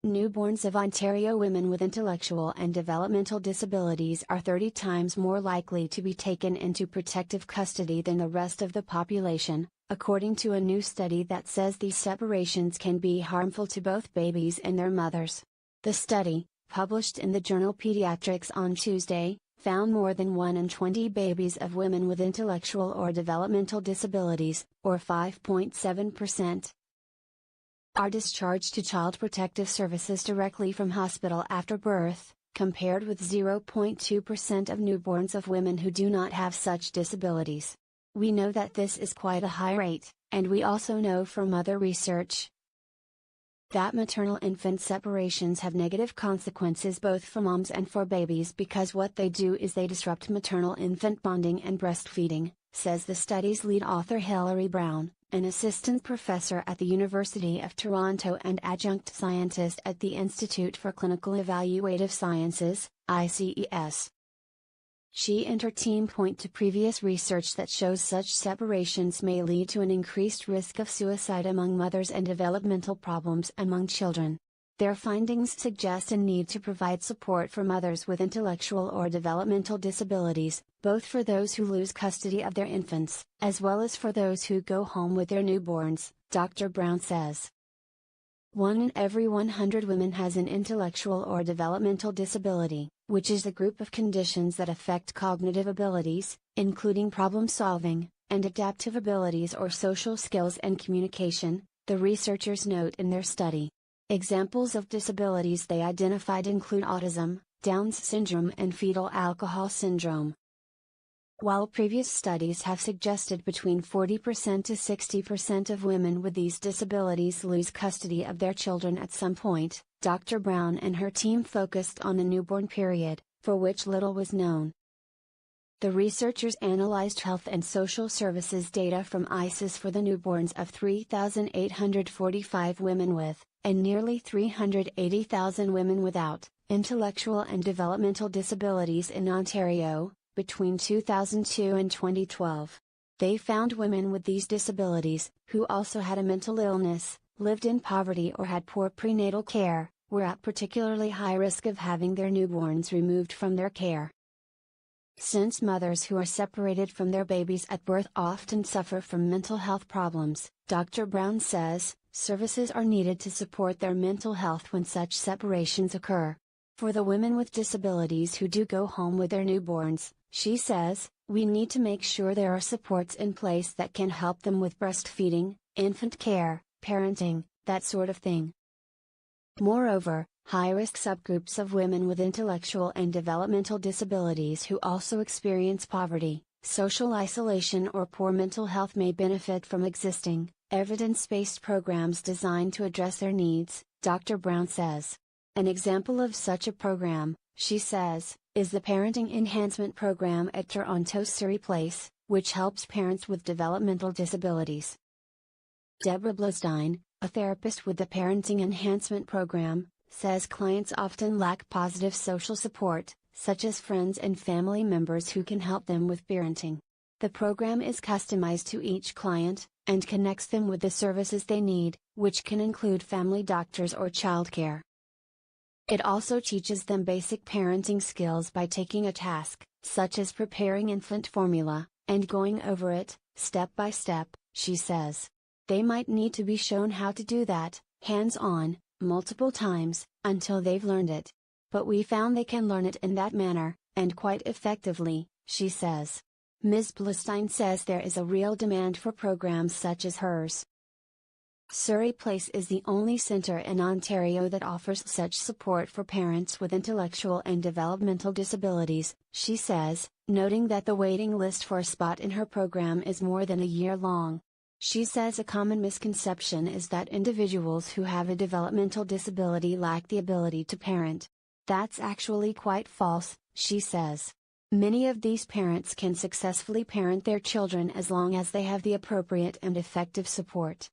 Newborns of Ontario women with intellectual and developmental disabilities are 30 times more likely to be taken into protective custody than the rest of the population, according to a new study that says these separations can be harmful to both babies and their mothers. The study, published in the journal Pediatrics on Tuesday, found more than 1 in 20 babies of women with intellectual or developmental disabilities, or 5.7%, are discharged to Child Protective Services directly from hospital after birth, compared with 0.2% of newborns of women who do not have such disabilities. We know that this is quite a high rate, and we also know from other research that maternal-infant separations have negative consequences both for moms and for babies because what they do is they disrupt maternal-infant bonding and breastfeeding, says the study's lead author Hilary Brown, an assistant professor at the University of Toronto and adjunct scientist at the Institute for Clinical Evaluative Sciences, ICES. She and her team point to previous research that shows such separations may lead to an increased risk of suicide among mothers and developmental problems among children. Their findings suggest a need to provide support for mothers with intellectual or developmental disabilities, both for those who lose custody of their infants, as well as for those who go home with their newborns, Dr. Brown says. 1 in every 100 women has an intellectual or developmental disability, which is a group of conditions that affect cognitive abilities, including problem solving, and adaptive abilities or social skills and communication, the researchers note in their study. Examples of disabilities they identified include autism, Down's syndrome and fetal alcohol syndrome. While previous studies have suggested between 40% to 60% of women with these disabilities lose custody of their children at some point, Dr. Brown and her team focused on the newborn period, for which little was known. The researchers analyzed health and social services data from ICES for the newborns of 3,845 women with, and nearly 380,000 women without, intellectual and developmental disabilities in Ontario, between 2002 and 2012. They found women with these disabilities, who also had a mental illness, lived in poverty or had poor prenatal care, were at particularly high risk of having their newborns removed from their care. Since mothers who are separated from their babies at birth often suffer from mental health problems, Dr. Brown says, services are needed to support their mental health when such separations occur. For the women with disabilities who do go home with their newborns, she says, we need to make sure there are supports in place that can help them with breastfeeding, infant care, parenting, that sort of thing. Moreover, high-risk subgroups of women with intellectual and developmental disabilities who also experience poverty, social isolation or poor mental health may benefit from existing, evidence-based programs designed to address their needs, Dr. Brown says. An example of such a program, she says, is the Parenting Enhancement Program at Toronto's Surrey Place, which helps parents with developmental disabilities. Deborah Blestein, a therapist with the Parenting Enhancement Program, says clients often lack positive social support, such as friends and family members who can help them with parenting. The program is customized to each client, and connects them with the services they need, which can include family doctors or childcare. It also teaches them basic parenting skills by taking a task, such as preparing infant formula, and going over it, step by step, she says. They might need to be shown how to do that, hands-on, multiple times, until they've learned it. But we found they can learn it in that manner, and quite effectively, she says. Ms. Blestein says there is a real demand for programs such as hers. Surrey Place is the only centre in Ontario that offers such support for parents with intellectual and developmental disabilities, she says, noting that the waiting list for a spot in her program is more than a year long. She says a common misconception is that individuals who have a developmental disability lack the ability to parent. That's actually quite false, she says. Many of these parents can successfully parent their children as long as they have the appropriate and effective support.